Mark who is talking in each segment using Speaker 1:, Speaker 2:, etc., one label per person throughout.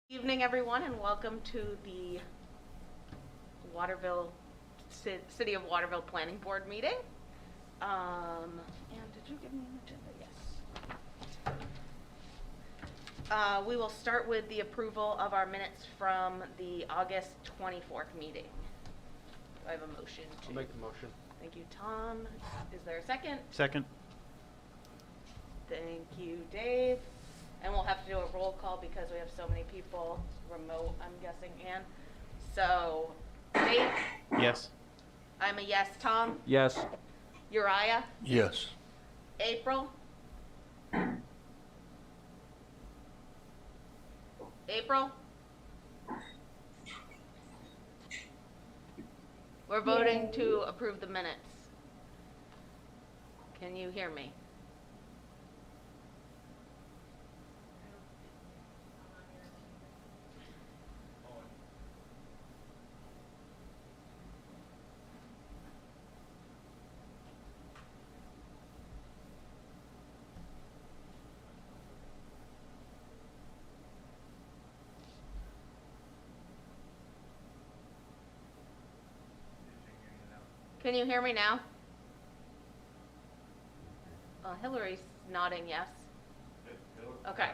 Speaker 1: Evening, everyone, and welcome to the Waterville City of Waterville Planning Board meeting. And did you give me an agenda? Yes. We will start with the approval of our minutes from the August 24th meeting. Do I have a motion?
Speaker 2: I'll make the motion.
Speaker 1: Thank you, Tom. Is there a second?
Speaker 2: Second.
Speaker 1: Thank you, Dave. And we'll have to do a roll call because we have so many people remote, I'm guessing, Ann. So, Dave?
Speaker 2: Yes.
Speaker 1: I'm a yes. Tom?
Speaker 2: Yes.
Speaker 1: Uriah?
Speaker 3: Yes.
Speaker 1: April? April? We're voting to approve the minutes. Can you hear me? Can you hear me now? Hillary's nodding yes. Okay.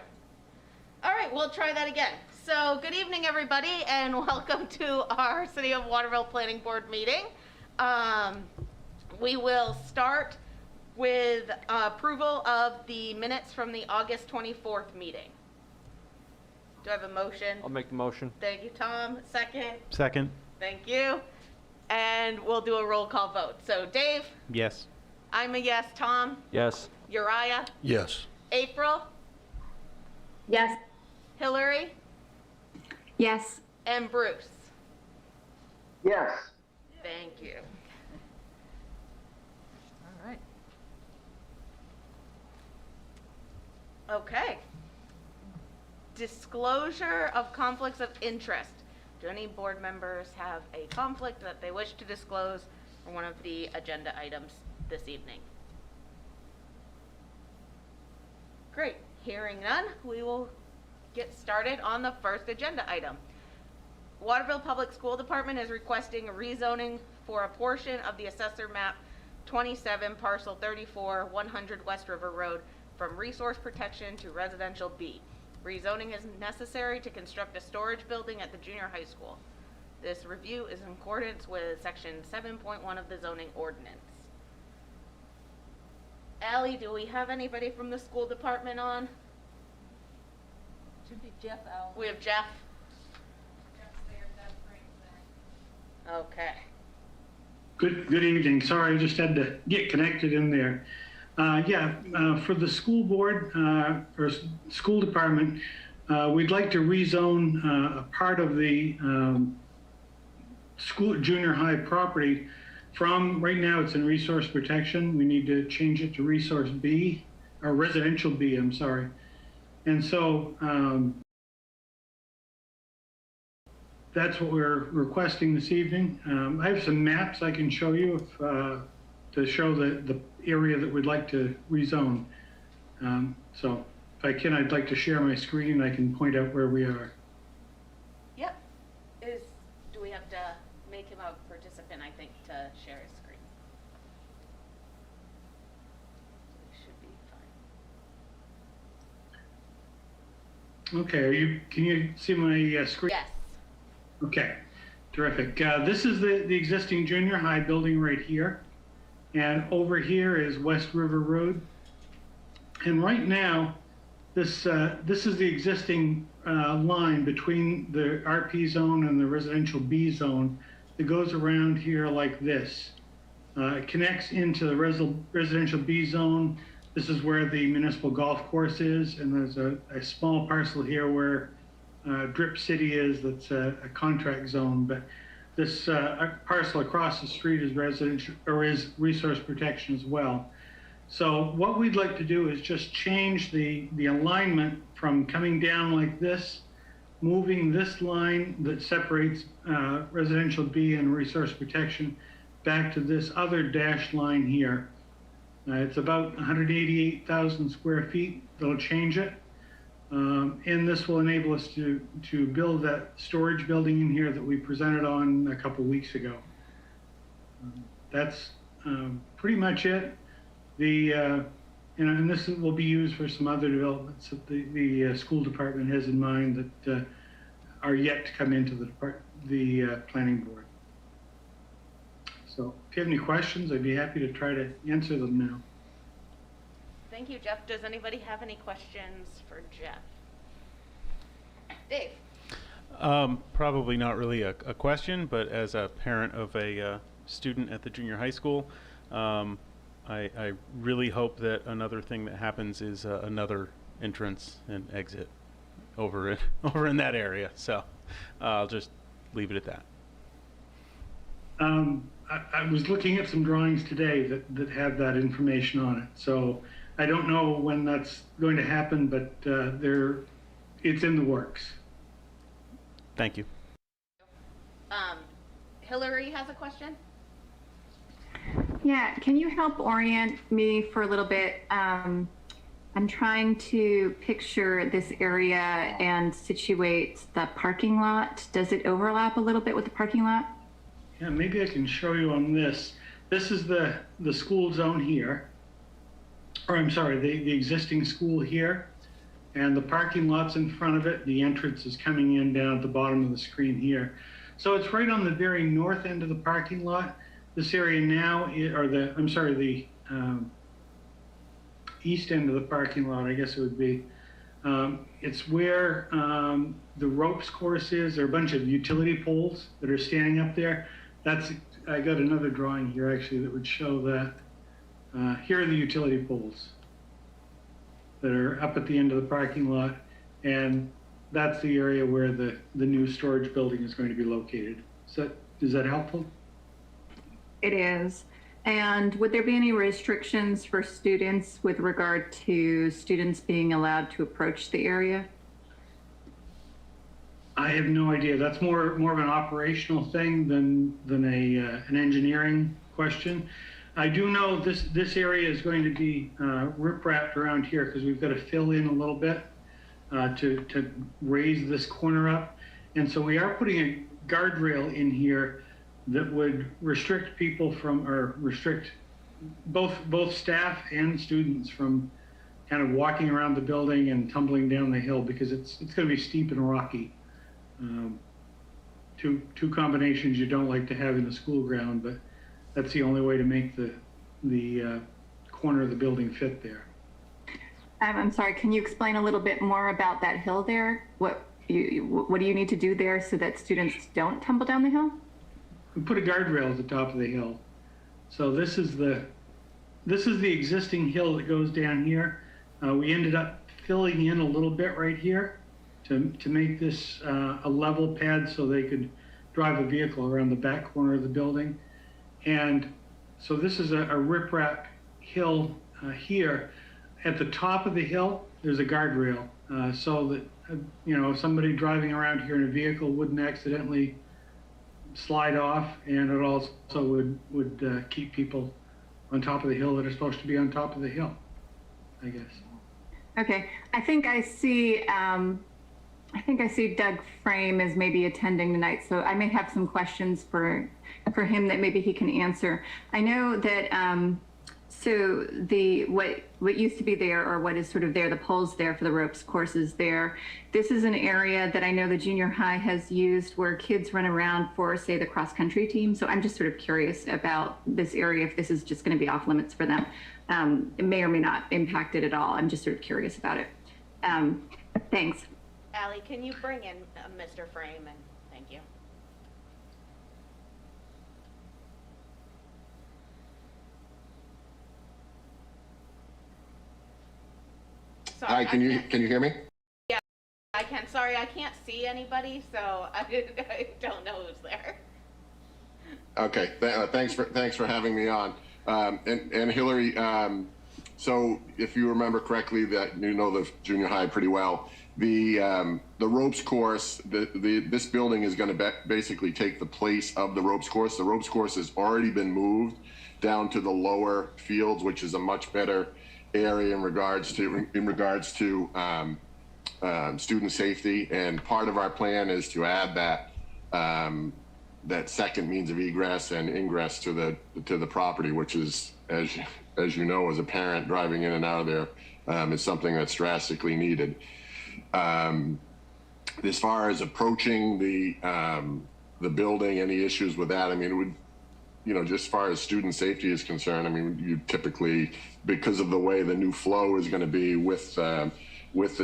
Speaker 1: All right, we'll try that again. So, good evening, everybody, and welcome to our City of Waterville Planning Board meeting. We will start with approval of the minutes from the August 24th meeting. Do I have a motion?
Speaker 2: I'll make the motion.
Speaker 1: Thank you, Tom. Second?
Speaker 2: Second.
Speaker 1: Thank you. And we'll do a roll call vote. So, Dave?
Speaker 2: Yes.
Speaker 1: I'm a yes. Tom?
Speaker 2: Yes.
Speaker 1: Uriah?
Speaker 3: Yes.
Speaker 1: April?
Speaker 4: Yes.
Speaker 1: Hillary?
Speaker 4: Yes.
Speaker 1: And Bruce?
Speaker 5: Yes.
Speaker 1: Thank you. All right. Okay. Disclosure of conflicts of interest. Do any board members have a conflict that they wish to disclose for one of the agenda items this evening? Great. Hearing none, we will get started on the first agenda item. Waterville Public School Department is requesting a rezoning for a portion of the assessor map 27 parcel 34 100 West River Road from resource protection to residential B. Rezoning is necessary to construct a storage building at the junior high school. This review is in accordance with section 7.1 of the zoning ordinance. Allie, do we have anybody from the school department on?
Speaker 4: Should be Jeff Allen.
Speaker 1: We have Jeff. Okay.
Speaker 5: Good evening. Sorry, I just had to get connected in there. For the school board or school department, we'd like to rezone a part of the school junior high property from, right now it's in resource protection. We need to change it to resource B, or residential B, I'm sorry. And so that's what we're requesting this evening. I have some maps I can show you if, to show the area that we'd like to rezone. So if I can, I'd like to share my screen. I can point out where we are.
Speaker 1: Yep. Do we have to make him a participant, I think, to share his screen? He should be fine.
Speaker 5: Okay, can you see my screen?
Speaker 1: Yes.
Speaker 5: Okay, terrific. This is the existing junior high building right here. And over here is West River Road. And right now, this is the existing line between the RP zone and the residential B zone that goes around here like this. It connects into the residential B zone. This is where the municipal golf course is, and there's a small parcel here where Drip City is, that's a contract zone. But this parcel across the street is residential, or is resource protection as well. So what we'd like to do is just change the alignment from coming down like this, moving this line that separates residential B and resource protection back to this other dashed line here. It's about 188,000 square feet. They'll change it. And this will enable us to build that storage building in here that we presented on a couple weeks ago. That's pretty much it. And this will be used for some other developments that the school department has in mind that are yet to come into the planning board. So if you have any questions, I'd be happy to try to answer them now.
Speaker 1: Thank you, Jeff. Does anybody have any questions for Jeff? Dave?
Speaker 2: Probably not really a question, but as a parent of a student at the junior high school, I really hope that another thing that happens is another entrance and exit over in that area. So I'll just leave it at that.
Speaker 5: I was looking at some drawings today that have that information on it. So I don't know when that's going to happen, but it's in the works.
Speaker 2: Thank you.
Speaker 1: Hillary has a question.
Speaker 4: Yeah, can you help orient me for a little bit? I'm trying to picture this area and situate the parking lot. Does it overlap a little bit with the parking lot?
Speaker 5: Yeah, maybe I can show you on this. This is the school zone here, or I'm sorry, the existing school here, and the parking lot's in front of it. The entrance is coming in down at the bottom of the screen here. So it's right on the very north end of the parking lot. This area now, the east end of the parking lot, I guess it would be. It's where the ropes course is. There are a bunch of utility poles that are standing up there. I got another drawing here actually that would show that. Here are the utility poles that are up at the end of the parking lot, and that's the area where the new storage building is going to be located. Is that helpful?
Speaker 4: It is. And would there be any restrictions for students with regard to students being allowed to approach the area?
Speaker 5: I have no idea. That's more of an operational thing than an engineering question. I do know this area is going to be rip-wrapped around here because we've got to fill in a little bit to raise this corner up. And so we are putting a guardrail in here that would restrict people from, or restrict both staff and students from kind of walking around the building and tumbling down the hill because it's going to be steep and rocky. Two combinations you don't like to have in a school ground, but that's the only way to make the corner of the building fit there.
Speaker 4: I'm sorry, can you explain a little bit more about that hill there? What do you need to do there so that students don't tumble down the hill?
Speaker 5: We put a guardrail at the top of the hill. So this is the existing hill that goes down here. We ended up filling in a little bit right here to make this a level pad so they could drive a vehicle around the back corner of the building. And so this is a riprap hill here. At the top of the hill, there's a guardrail so that somebody driving around here in a vehicle wouldn't accidentally slide off, and it also would keep people on top of the hill that are supposed to be on top of the hill, I guess.
Speaker 4: Okay, I think I see Doug Frame is maybe attending tonight, so I may have some questions for him that maybe he can answer. I know that so what used to be there, or what is sort of there, the poles there for the ropes courses there. This is an area that I know the junior high has used where kids run around for, say, the cross country team. So I'm just sort of curious about this area, if this is just going to be off limits for them. It may or may not impact it at all. I'm just sort of curious about it. Thanks.
Speaker 1: Allie, can you bring in Mr. Frame, and thank you. Sorry,
Speaker 3: Hi, can you hear me?
Speaker 1: Yeah, I can. Sorry, I can't see anybody, so I don't know who's there.
Speaker 3: Okay, thanks for having me on. And Hillary, so if you remember correctly, that you know the junior high pretty well. The ropes course, this building is going to basically take the place of the ropes course. The ropes course has already been moved down to the lower fields, which is a much better area in regards to student safety, and part of our plan is to add that second means of egress and ingress to the property, which is, as you know, as a parent driving in and out of there, is something that's drastically needed. As far as approaching the building, any issues with that? I mean, it would, just as far as student safety is concerned, I mean, you typically, because of the way the new flow is going to be with the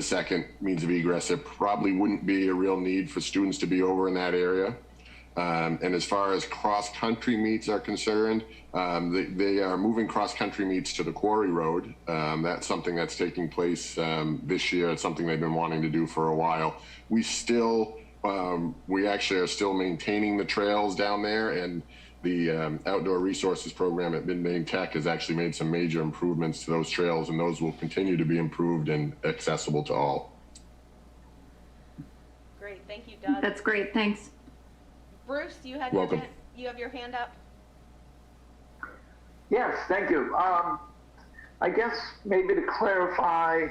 Speaker 3: second means of egress, there probably wouldn't be a real need for students to be over in that area. And as far as cross-country meets are concerned, they are moving cross-country meets to the Quarry Road. That's something that's taking place this year. It's something they've been wanting to do for a while. We actually are still maintaining the trails down there, and the Outdoor Resources Program at Mid-Maine Tech has actually made some major improvements to those trails, and those will continue to be improved and accessible to all.
Speaker 1: Great, thank you, Doug.
Speaker 4: That's great, thanks.
Speaker 1: Bruce, you have
Speaker 3: Welcome.
Speaker 1: you have your hand up?
Speaker 6: Yes, thank you. I guess maybe to clarify,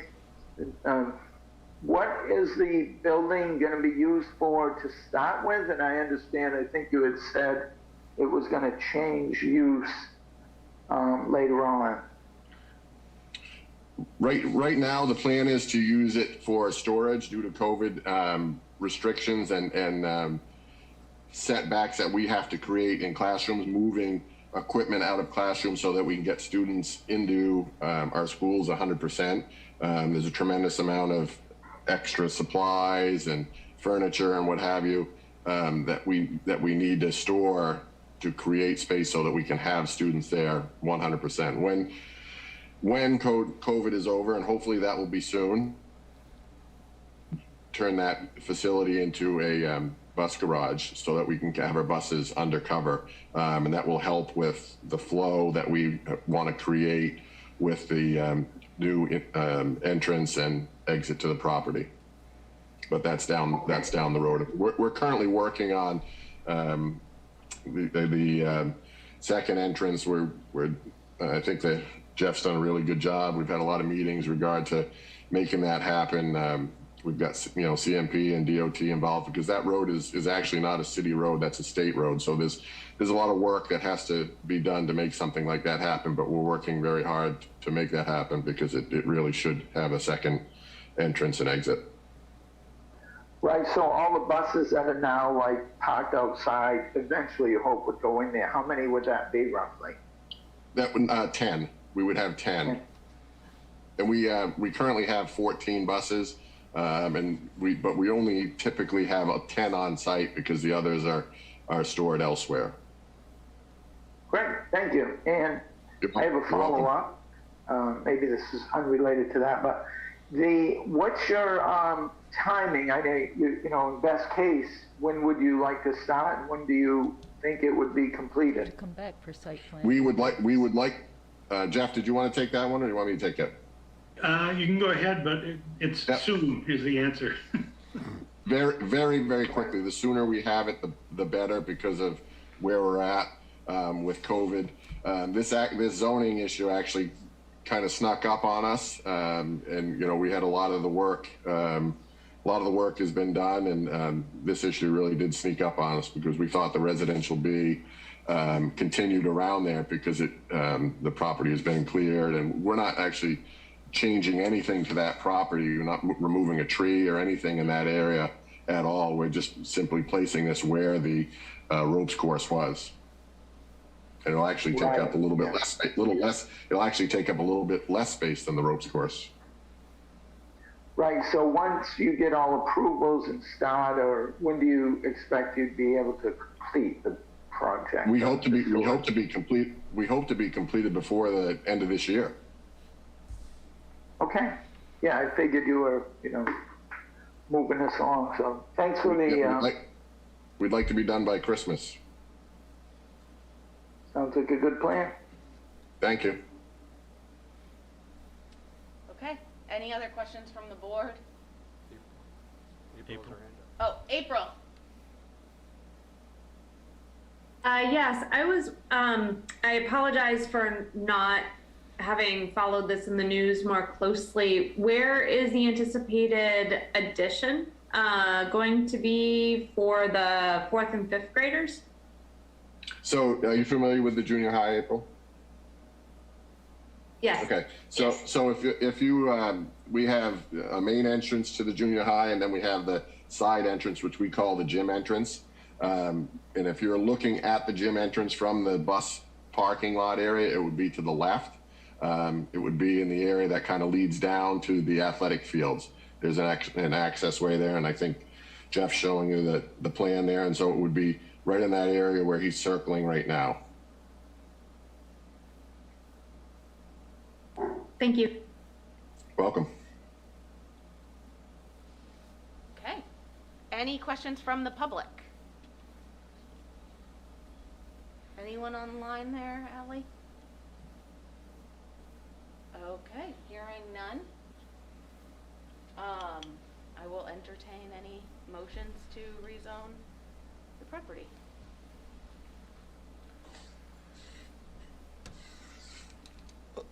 Speaker 6: what is the building going to be used for to start with? And I understand, I think you had said it was going to change use later on.
Speaker 3: Right now, the plan is to use it for storage due to COVID restrictions and setbacks that we have to create in classrooms, moving equipment out of classrooms so that we can get students into our schools 100%. There's a tremendous amount of extra supplies and furniture and what have you that we need to store to create space so that we can have students there 100%. When COVID is over, and hopefully that will be soon, turn that facility into a bus garage so that we can have our buses undercover, and that will help with the flow that we want to create with the new entrance and exit to the property. But that's down the road. We're currently working on the second entrance. I think that Jeff's done a really good job. We've had a lot of meetings in regard to making that happen. We've got CMP and DOT involved because that road is actually not a city road, that's a state road. So there's a lot of work that has to be done to make something like that happen, but we're working very hard to make that happen because it really should have a second entrance and exit.
Speaker 6: Right, so all the buses that are now like parked outside, eventually you hope would go in there. How many would that be roughly?
Speaker 3: That would 10. We would have 10.
Speaker 6: Okay.
Speaker 3: And we currently have 14 buses. But we only typically have 10 on site because the others are stored elsewhere.
Speaker 6: Great, thank you. And I have a follow-up. Maybe this is unrelated to that, but what's your timing? I know, in best case, when would you like to start? And when do you think it would be completed?
Speaker 7: Come back for site plan.
Speaker 3: We would like. Jeff, did you want to take that one, or do you want me to take it?
Speaker 5: You can go ahead, but it's soon is the answer.
Speaker 3: Very, very, very quickly. The sooner we have it, the better, because of where we're at with COVID. This zoning issue actually kind of snuck up on us, and we had a lot of the work. A lot of the work has been done, and this issue really did sneak up on us because we thought the residential B continued around there because the property has been cleared, and we're not actually changing anything to that property. You're not removing a tree or anything in that area at all. We're just simply placing this where the ropes course was. And it'll actually take up a little bit less. It'll actually take up a little bit less space than the ropes course.
Speaker 6: Right, so once you get all approvals and start, or when do you expect you'd be able to complete the project?
Speaker 3: We hope to be completed before the end of this year.
Speaker 6: Okay. Yeah, I figured you were, moving us along. So thanks for the.
Speaker 3: We'd like to be done by Christmas.
Speaker 6: Sounds like a good plan.
Speaker 3: Thank you.
Speaker 1: Okay, any other questions from the board?
Speaker 2: April.
Speaker 1: Oh, April.
Speaker 8: Yes, I was, I apologize for not
Speaker 7: having followed this in the news more closely, where is the anticipated addition going to be for the 4th and 5th graders?
Speaker 3: So are you familiar with the junior high, April?
Speaker 7: Yes.
Speaker 3: Okay, so if you we have a main entrance to the junior high, and then we have the side entrance, which we call the gym entrance. And if you're looking at the gym entrance from the bus parking lot area, it would be to the left. It would be in the area that kind of leads down to the athletic fields. There's an access way there, and I think Jeff's showing you the plan there, and so it would be right in that area where he's circling right now.
Speaker 7: Thank you.
Speaker 3: Welcome.
Speaker 1: Okay. Any questions from the public? Anyone online there, Ally? Okay, hearing none. I will entertain any motions to rezone the property.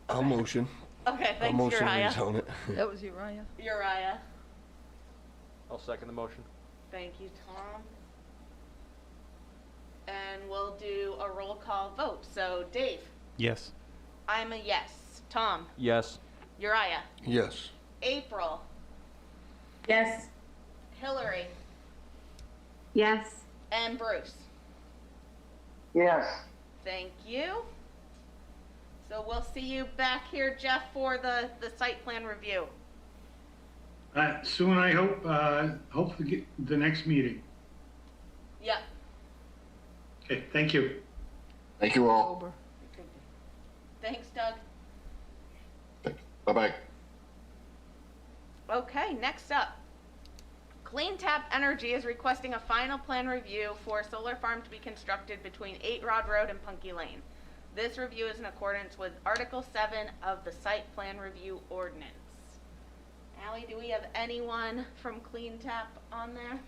Speaker 8: I'll motion.
Speaker 1: Okay,
Speaker 8: I'll
Speaker 1: thanks,
Speaker 8: motion to
Speaker 1: Uriah.
Speaker 8: rezone it.
Speaker 9: That was Uriah.
Speaker 1: Uriah.
Speaker 10: I'll second the motion.
Speaker 1: Thank you, Tom. And we'll do a roll call vote. So, Dave,
Speaker 2: Yes.
Speaker 1: I'm a yes. Tom,
Speaker 10: Yes.
Speaker 1: Uriah,
Speaker 8: Yes.
Speaker 1: April,
Speaker 7: Yes.
Speaker 1: Hillary,
Speaker 4: Yes.
Speaker 1: and Bruce.
Speaker 6: Yes.
Speaker 1: Thank you. So we'll see you back here, Jeff, for the site plan review.
Speaker 5: Soon, I hope to get the next meeting.
Speaker 1: Yep.
Speaker 5: Okay, thank you.
Speaker 3: Thank you all.
Speaker 9: Over.
Speaker 1: Thanks, Doug.
Speaker 3: Bye-bye.
Speaker 1: Okay, next up. Cleantap Energy is requesting a final plan review for a solar farm to be constructed between 8 Rod Road and Punky Lane. This review is in accordance with Article 7 of the Site Plan Review Ordinance. Ally, do we have anyone from Cleantap on there?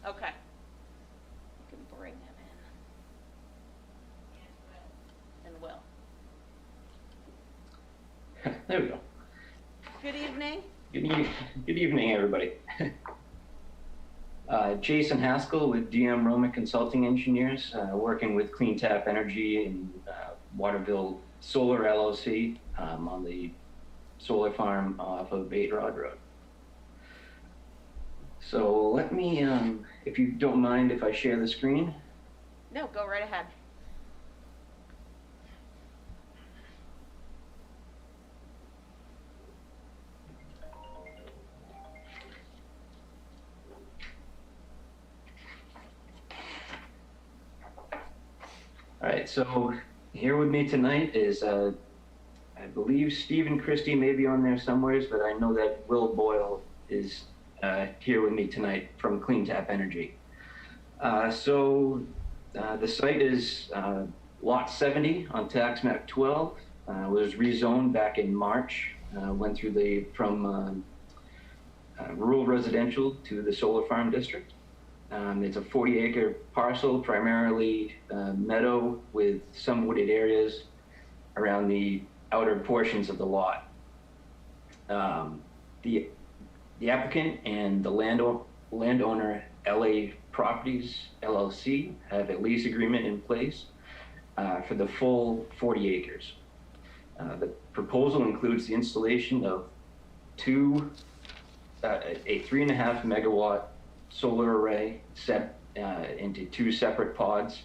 Speaker 1: Okay. You can bring him in. And Will.
Speaker 11: There we go.
Speaker 1: Good evening.
Speaker 11: Good evening, everybody. Jason Haskell with DM Roma Consulting Engineers, working with Cleantap Energy and Waterville Solar LLC on the solar farm off of 8 Rod Road. So let me, if you don't mind if I share the screen.
Speaker 1: No, go right ahead.
Speaker 11: All right, so here with me tonight is, I believe Steve and Christie may be on there somewhere, but I know that Will Boyle is here with me tonight from Cleantap Energy. The site is Lot 70 on tax map 12, was rezoned back in March, went through from rural residential to the solar farm district. It's a 40-acre parcel, primarily meadow with some wooded areas around the outer portions of the lot. The applicant and the landowner, LA Properties LLC, have a lease agreement in place for the full 40 acres. The proposal includes the installation of a 3.5 megawatt solar array set into 2 separate pods,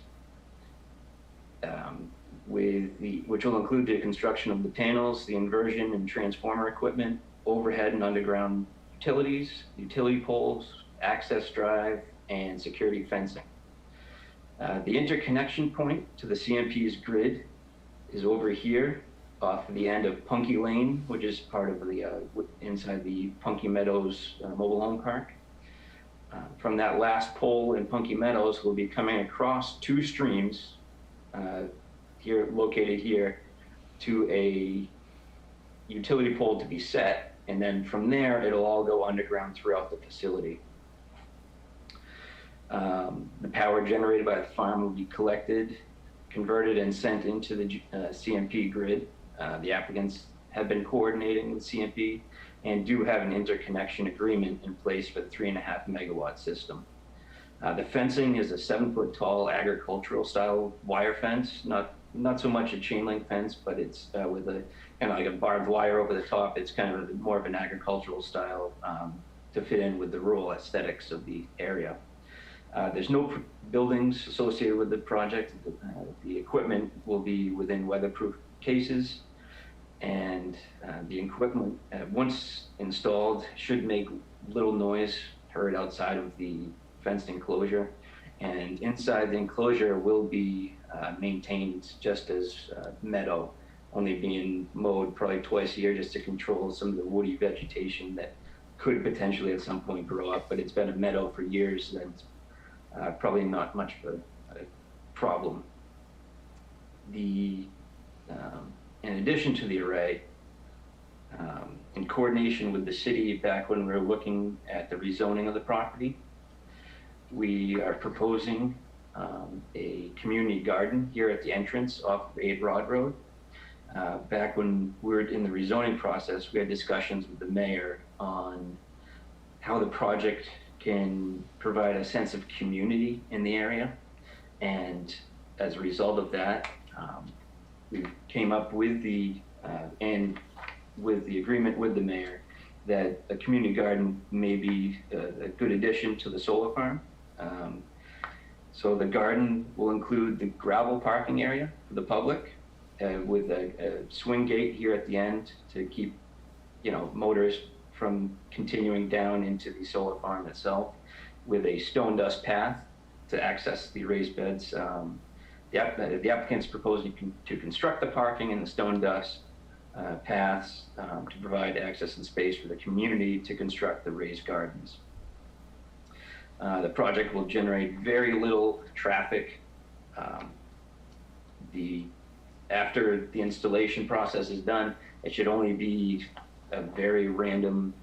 Speaker 11: which will include the construction of the panels, the inversion and transformer equipment, overhead and underground utilities, utility poles, access drive, and security fencing. The interconnection point to the CMP's grid is over here off the end of Punky Lane, which is part of the inside the Punky Meadows mobile home park. From that last pole in Punky Meadows, we'll be coming across 2 streams located here to a utility pole to be set, and then from there it'll all go underground throughout the facility. The power generated by the farm will be collected, converted, and sent into the CMP grid. The applicants have been coordinating with CMP and do have an interconnection agreement in place for the 3.5 megawatt system. The fencing is a 7-foot tall agricultural style wire fence, not so much a chain link fence, but it's with a kind of like a barbed wire over the top. It's kind of more of an agricultural style to fit in with the rural aesthetics of the area. There's no buildings associated with the project. The equipment will be within weatherproof cases, and the equipment, once installed, should make little noise heard outside of the fenced enclosure. And inside the enclosure will be maintained just as meadow, only being mowed probably twice a year just to control some of the woody vegetation that could potentially at some point grow up. But it's been a meadow for years, and probably not much of a problem. In addition to the array, in coordination with the city, back when we were looking at the rezoning of the property, we are proposing a community garden here at the entrance off of 8 Broad Road. Back when we were in the rezoning process, we had discussions with the mayor on how the project can provide a sense of community in the area. And as a result of that, we came up with the agreement with the mayor that a community garden may be a good addition to the solar farm. So the garden will include the gravel parking area for the public with a swing gate here at the end to keep, motorists from continuing down into the solar farm itself, with a stone dust path to access the raised beds. The applicant's proposing to construct the parking and the stone dust paths to provide access and space for the community to construct the raised gardens. The project will generate very little traffic. After the installation process is done, it should only be a very random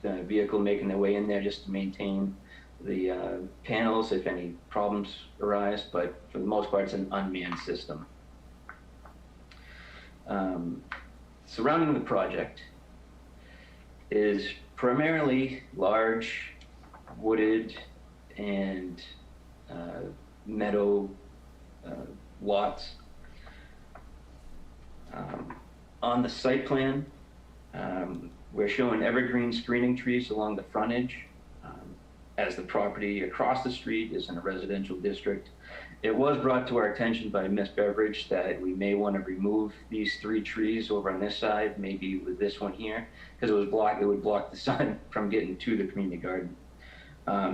Speaker 11: vehicle making their way in there just to maintain the panels if any problems arise, but for the most part it's an unmanned system. Surrounding the project is primarily large wooded and meadow lots. On the site plan, we're showing evergreen screening trees along the frontage, as the property across the street is in a residential district. It was brought to our attention by Miss Beveridge that we may want to remove these 3 trees over on this side, maybe with this one here, because it would block the sun from getting to the community garden.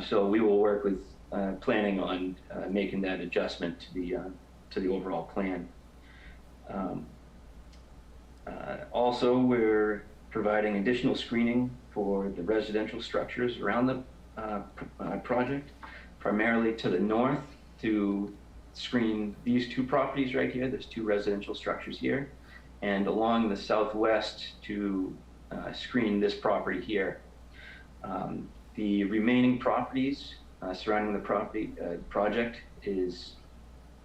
Speaker 11: So we will work with planning on making that adjustment to the overall plan. Also, we're providing additional screening for the residential structures around the project, primarily to the north to screen these 2 properties right here. There's 2 residential structures here, and along the southwest to screen this property here. The remaining properties surrounding the project is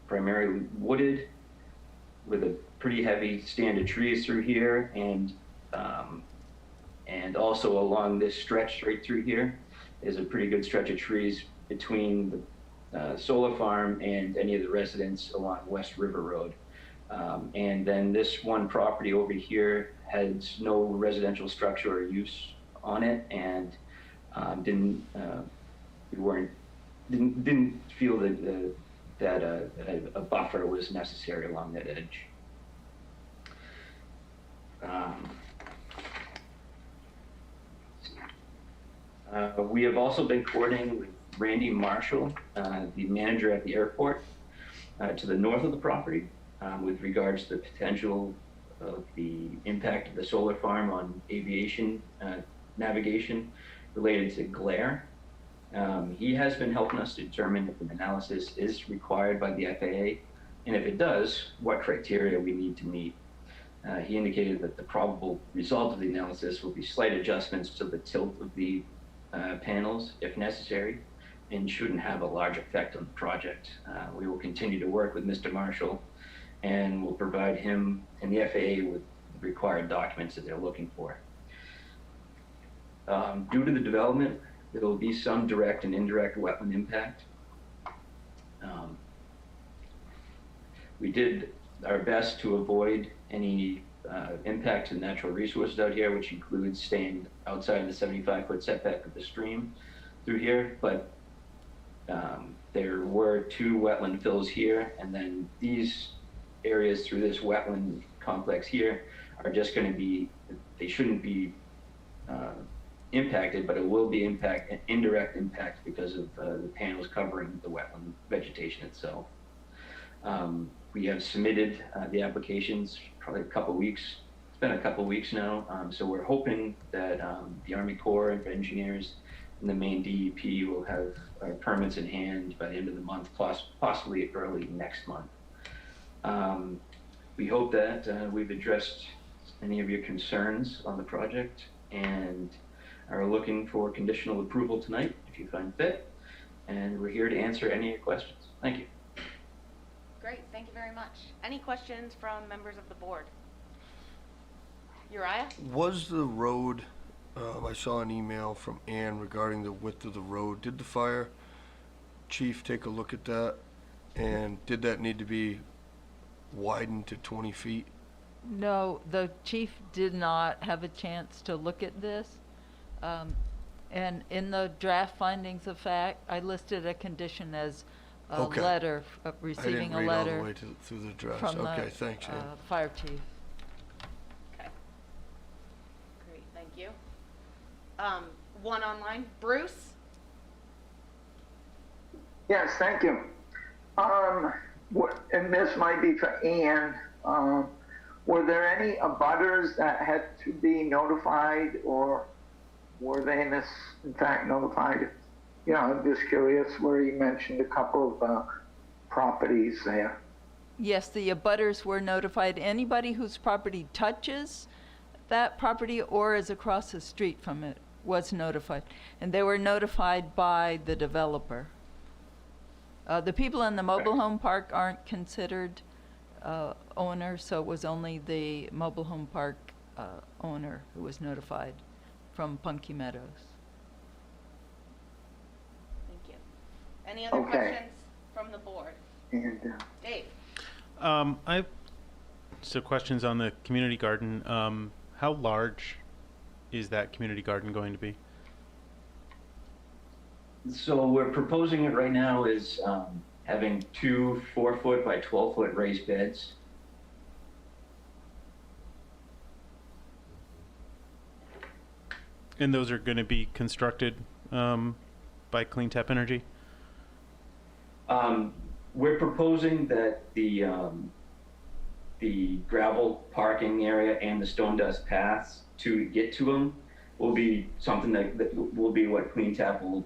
Speaker 11: primarily wooded with a pretty heavy stand of trees through here, and also along this stretch right through here is a pretty good stretch of trees between the solar farm and any of the residents along West River Road. And then this one property over here has no residential structure or use on it, and didn't feel that a buffer was necessary along that edge. We have also been coordinating with Randy Marshall, the manager at the airport, to the north of the property, with regards to the potential of the impact of the solar farm on aviation navigation related to glare. He has been helping us determine if an analysis is required by the FAA, and if it does, what criteria we need to meet. He indicated that the probable result of the analysis will be slight adjustments to the tilt of the panels, if necessary, and shouldn't have a large effect on the project. We will continue to work with Mr. Marshall, and will provide him and the FAA with the required documents that they're looking for. Due to the development, there will be some direct and indirect wetland impact. We did our best to avoid any impact to natural resources out here, which includes staying outside the 75-foot setback of the stream through here, but there were 2 wetland fills here, and then these areas through this wetland complex here are just going to be, they shouldn't be impacted, but it will be indirect impact because of the panels covering the wetland vegetation itself. We have submitted the applications probably a couple weeks. It's been a couple weeks now, so we're hoping that the Army Corps of Engineers and the Maine DEP will have our permits in hand by the end of the month, possibly early next month. We hope that we've addressed any of your concerns on the project and are looking for conditional approval tonight if you find fit, and we're here to answer any of your questions. Thank you.
Speaker 1: Great, thank you very much. Any questions from members of the board? Uriah?
Speaker 8: Was the road, I saw an email from Ann regarding the width of the road. Did the fire chief take a look at that? And did that need to be widened to 20 feet?
Speaker 9: No, the chief did not have a chance to look at this. And in the draft findings of fact, I listed a condition as a
Speaker 8: Okay.
Speaker 9: letter, receiving a
Speaker 8: I didn't read all the
Speaker 9: letter
Speaker 8: way through the drafts.
Speaker 9: from
Speaker 8: Okay,
Speaker 9: the
Speaker 8: thanks, Ann.
Speaker 9: fire chief.
Speaker 1: Okay. Great, thank you. One online, Bruce?
Speaker 6: Yes, thank you. And this might be for Ann. Were there any abutters that had to be notified, or were they in fact notified? You know, I'm just curious where you mentioned a couple of properties there.
Speaker 9: Yes, the abutters were notified. Anybody whose property touches that property or is across the street from it was notified. And they were notified by the developer. The people in the mobile home park aren't considered owners, so it was only the mobile home park owner who was notified from Punky Meadows.
Speaker 1: Thank you. Any other
Speaker 6: Okay.
Speaker 1: questions from the board?
Speaker 6: And
Speaker 1: Dave?
Speaker 2: I have some questions on the community garden. How large is that community garden going to be?
Speaker 11: So we're proposing it right now is having 2 4-foot by 12-foot raised beds.
Speaker 2: And those are going to be constructed by Cleantap Energy?
Speaker 11: We're proposing that the gravel parking area and the stone dust paths to get to them will be something that will be what Cleantap will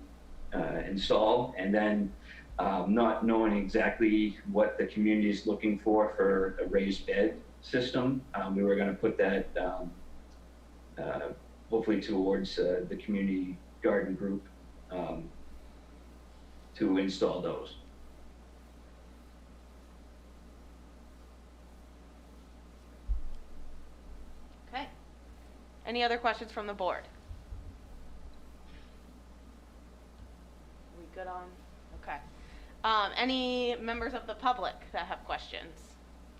Speaker 11: install, and then not knowing exactly what the community is looking for a raised bed system, we were going to put that hopefully towards the community garden group to install those.
Speaker 1: Okay. Any other questions from the board? We good on? Okay. Any members of the public that have questions?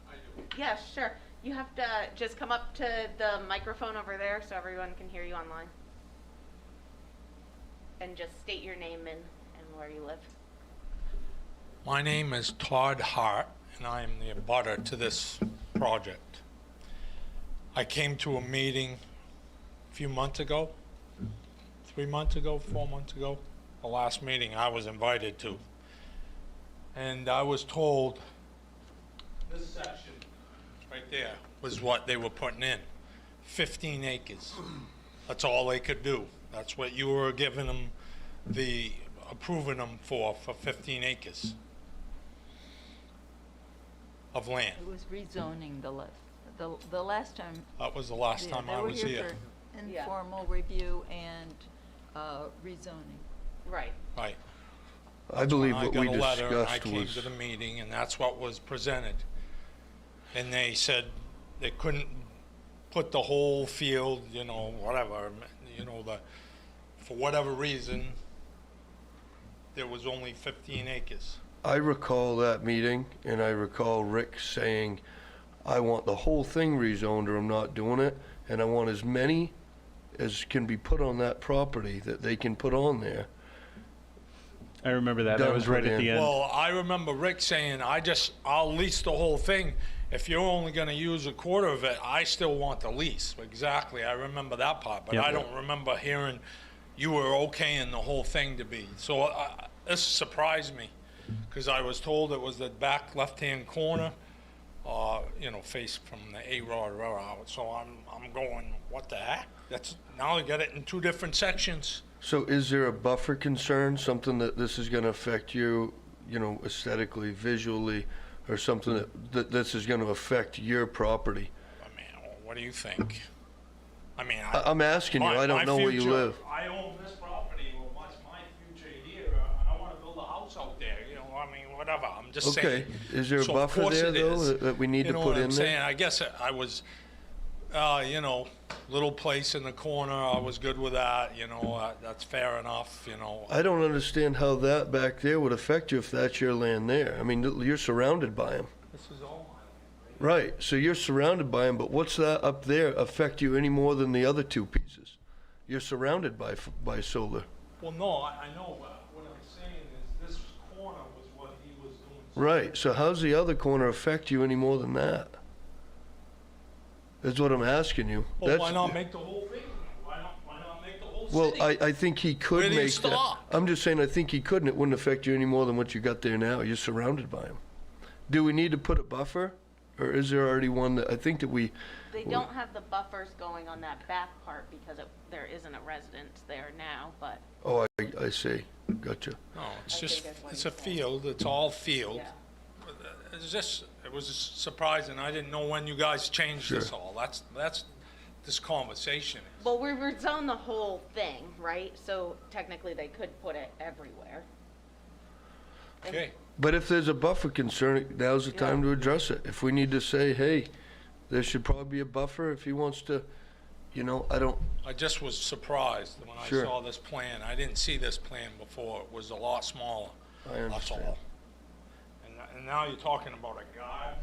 Speaker 1: I do. Yeah, sure. You have to just come up to the microphone over there so everyone can hear you online. And just state your name and where you live.
Speaker 12: My name is Todd Hart, and I am the abutter to this project. I came to a meeting a few months ago, 3 months ago, 4 months ago, the last meeting I was invited to. And I was told this section right there was what they were putting in, 15 acres. That's all they could do. That's what you were giving them, approving them for 15 acres of land.
Speaker 9: It was rezoning the last time.
Speaker 12: That was the last time I was
Speaker 9: They
Speaker 12: here.
Speaker 9: were here for informal review and rezoning.
Speaker 1: Right.
Speaker 12: Right.
Speaker 8: I believe
Speaker 12: I
Speaker 8: what
Speaker 12: got
Speaker 8: we
Speaker 12: a letter and I
Speaker 8: discussed
Speaker 12: came
Speaker 8: was,
Speaker 12: to the meeting and that's what was presented. And they said they couldn't put the whole field, you know, whatever, you know, for whatever reason, there was only 15 acres.
Speaker 8: I recall that meeting, and I recall Rick saying, I want the whole thing rezoned or I'm not doing it, and I want as many as can be put on that property that they can put on there.
Speaker 2: I remember that. That
Speaker 8: Done
Speaker 2: was right
Speaker 8: put
Speaker 2: at the
Speaker 8: in.
Speaker 2: end.
Speaker 12: Well, I remember Rick saying, I'll lease the whole thing. If you're only gonna use a quarter of it, I still want the lease. Exactly, I remember that part, but
Speaker 2: Yep.
Speaker 12: I don't remember hearing you were okaying the whole thing to be. So this surprised me, because I was told it was the back left-hand corner, you know, face from the A-Rod Road out. So I'm going, what the heck? Now they got it in two different sections.
Speaker 8: So is there a buffer concern, something that this is gonna affect you, you know, aesthetically, visually, or something that this is gonna affect your property?
Speaker 12: I mean, what do you think? I mean,
Speaker 8: I'm asking you, I don't know where you live.
Speaker 12: I own this property, well, what's my future here? I wanna build a house out there, you know, I mean, whatever, I'm just saying.
Speaker 8: Okay, is there a
Speaker 12: So of
Speaker 8: buffer
Speaker 12: course
Speaker 8: there
Speaker 12: it
Speaker 8: though
Speaker 12: is.
Speaker 8: that we need
Speaker 12: You
Speaker 8: to
Speaker 12: know
Speaker 8: put
Speaker 12: what
Speaker 8: in
Speaker 12: I'm
Speaker 8: there?
Speaker 12: saying? I guess I was, you know, little place in the corner, I was good with that, you know, that's fair enough, you know.
Speaker 8: I don't understand how that back there would affect you if that's your land there. I mean, you're surrounded by them.
Speaker 12: This is all my land.
Speaker 8: Right, so you're surrounded by them, but what's that up there affect you any more than the other two pieces? You're surrounded by solar.
Speaker 12: Well, no, I know, but what I'm saying is this corner was what he was doing.
Speaker 8: Right, so how's the other corner affect you any more than that? That's what I'm asking you.
Speaker 12: Well, why not make the whole thing? Why not make the whole
Speaker 8: Well,
Speaker 12: city?
Speaker 8: I think he could
Speaker 12: Where do you
Speaker 8: make that.
Speaker 12: stop?
Speaker 8: I'm just saying, I think he could, and it wouldn't affect you any more than what you got there now. You're surrounded by him. Do we need to put a buffer? Or is there already one that, I think that we,
Speaker 1: They don't have the buffers going on that back part because there isn't a residence there now, but
Speaker 8: oh, I see. Gotcha.
Speaker 12: No, it's
Speaker 1: I
Speaker 12: just,
Speaker 1: think that's what
Speaker 12: it's
Speaker 1: he
Speaker 12: a
Speaker 1: said.
Speaker 12: field, it's all field.
Speaker 1: yeah.
Speaker 12: It was just surprising, I didn't know when you guys changed this
Speaker 8: Sure.
Speaker 12: all, that's this conversation is.
Speaker 1: Well, we rezoned the whole thing, right? So technically they could put it everywhere. And-
Speaker 12: Okay,
Speaker 8: But if there's a buffer concern, now's the time to address it. If we need to say, hey, there should probably be a buffer if he wants to, you know,
Speaker 12: I just was surprised when I
Speaker 8: Sure.
Speaker 12: saw this plan, I didn't see this plan before, it was a lot smaller.
Speaker 8: I
Speaker 12: That's
Speaker 8: understand.
Speaker 12: all. And now you're talking about a garden,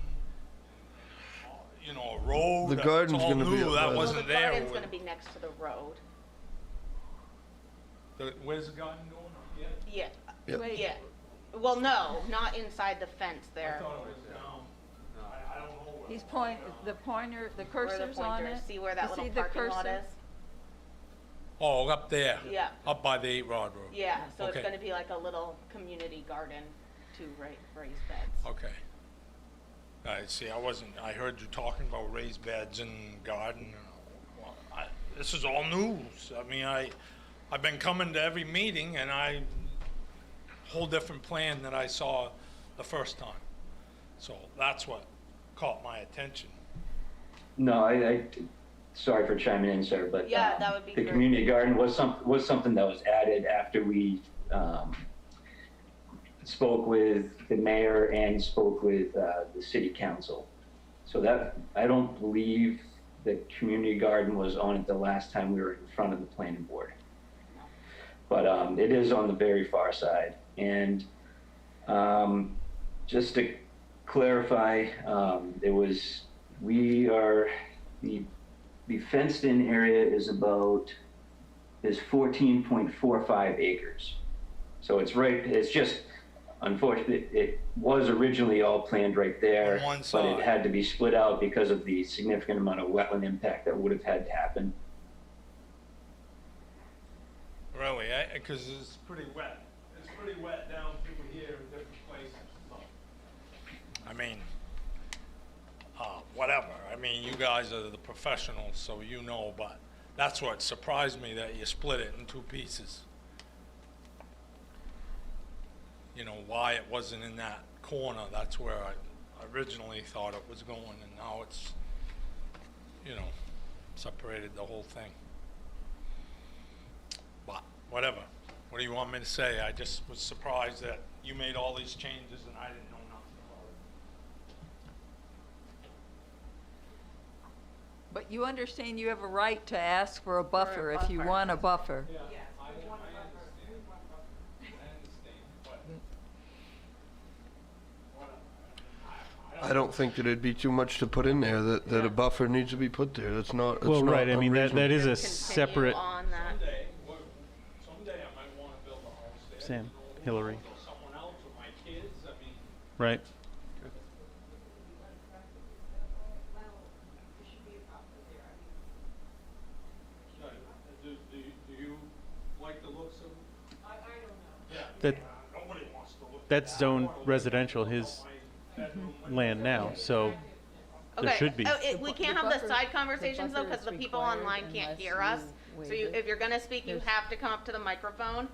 Speaker 12: you know, a road.
Speaker 8: The garden's
Speaker 12: it's all
Speaker 8: gonna be
Speaker 12: new,
Speaker 8: up by
Speaker 12: that
Speaker 8: the-
Speaker 1: Well,
Speaker 12: wasn't
Speaker 1: the
Speaker 12: there.
Speaker 1: garden's gonna be next to the road.
Speaker 12: Where's the garden going? Up here?
Speaker 1: Yeah,
Speaker 8: Yep.
Speaker 1: yeah. Well, no, not inside the fence
Speaker 12: I
Speaker 1: there.
Speaker 12: thought it was down. I don't know where.
Speaker 9: He's the pointer, the
Speaker 1: Where the
Speaker 9: cursor's on
Speaker 1: pointer,
Speaker 9: it.
Speaker 1: see where that
Speaker 9: You
Speaker 1: little
Speaker 9: see the
Speaker 1: parking lot
Speaker 9: cursor?
Speaker 1: is?
Speaker 12: Oh, up there.
Speaker 1: Yeah.
Speaker 12: Up by the 8-Rod Road.
Speaker 1: Yeah, so it's
Speaker 12: Okay.
Speaker 1: gonna be like a little community garden to raised beds.
Speaker 12: Okay. I see, I heard you talking about raised beds and garden. Well, this is all news. I mean, I've been coming to every meeting and whole different plan than I saw the first time. So that's what caught my attention.
Speaker 11: No, sorry for chiming in, sir, but
Speaker 1: Yeah, that would be
Speaker 11: the
Speaker 1: great.
Speaker 11: community garden was something that was added after we spoke with the mayor and spoke with the city council. So that, I don't believe the community garden was on it the last time we were in front of the planning board. But it is on the very far side. And just to clarify, the fenced in area is 14.45 acres. So it's just, unfortunately, it was originally all planned right there,
Speaker 12: On one
Speaker 11: but
Speaker 12: side.
Speaker 11: it had to be split out because of the significant amount of wetland impact that would have had to happen.
Speaker 12: Really, because it's pretty wet. It's pretty wet down through here in different places. So, I mean, whatever. I mean, you guys are the professionals, so you know, but that's what surprised me, that you split it in two pieces. You know, why it wasn't in that corner, that's where I originally thought it was going, and now it's, you know, separated the whole thing. But, whatever. What do you want me to say? I just was surprised that you made all these changes and I didn't know nothing about it.
Speaker 9: But you understand you have a right to ask for a buffer if you want a buffer.
Speaker 12: Yeah, I understand, but
Speaker 8: I don't think that it'd be too much to put in there, that a buffer needs to be put there. That's not, it's
Speaker 2: Well,
Speaker 8: not
Speaker 2: right, I mean, that
Speaker 8: unreasonable.
Speaker 2: is a
Speaker 1: Continue
Speaker 2: separate,
Speaker 1: on that.
Speaker 12: someday I might want to build a house there.
Speaker 2: Sam,
Speaker 12: you know,
Speaker 2: Hillary.
Speaker 12: or someone else or my kids, I mean,
Speaker 2: right?
Speaker 12: do you like the looks of? I don't know.
Speaker 2: That,
Speaker 12: Nobody wants to look.
Speaker 2: that's zoned residential, his land now, so there
Speaker 1: Okay.
Speaker 2: should be.
Speaker 1: Oh, we can't have the
Speaker 9: buffer-
Speaker 1: side conversations though,
Speaker 9: buffer
Speaker 1: because
Speaker 9: is
Speaker 1: the people
Speaker 9: required
Speaker 1: online can't
Speaker 9: unless
Speaker 1: hear us.
Speaker 9: you
Speaker 1: So you,
Speaker 9: waive it.
Speaker 1: if you're gonna speak, you
Speaker 9: There's-
Speaker 1: have to come up to the microphone.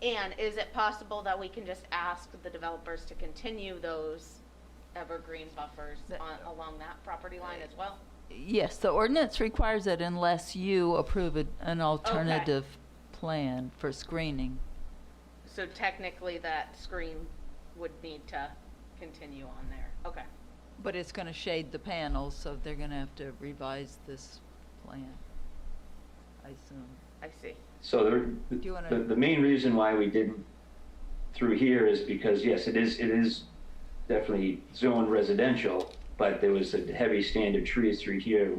Speaker 1: And is it possible that we can just ask the developers to continue those evergreen buffers along that property line as well?
Speaker 9: Yes, the ordinance requires it unless you approve an alternative plan for screening.
Speaker 1: So technically that screen would need to continue on there. Okay.
Speaker 9: But it's going to shade the panels, so they're going to have to revise this plan, I assume.
Speaker 1: I see.
Speaker 11: So
Speaker 9: Do you wanna-
Speaker 11: the main reason why we didn't through here is because, yes, it is definitely zoned residential, but there was a heavy stand of trees through here,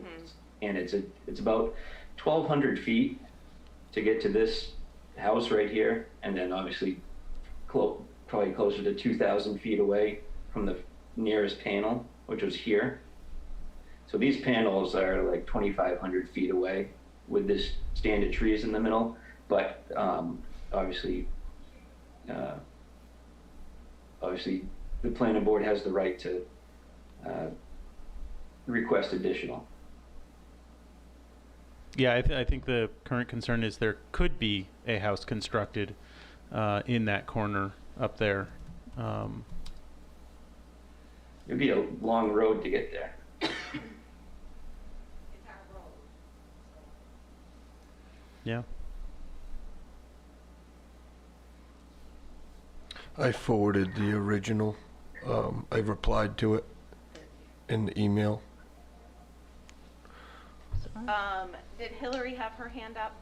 Speaker 11: and it's about 1,200 feet to get to this house right here, and then obviously probably closer to 2,000 feet away from the nearest panel, which was here. So these panels are like 2,500 feet away with this stand of trees in the middle, but obviously the planning board has the right to request additional.
Speaker 2: Yeah, I think the current concern is there could be a house constructed in that corner up there.
Speaker 11: It'd be a long road to get there.
Speaker 2: Yeah.
Speaker 8: I forwarded the original. I replied to it in the email.
Speaker 1: Did Hillary have her hand up?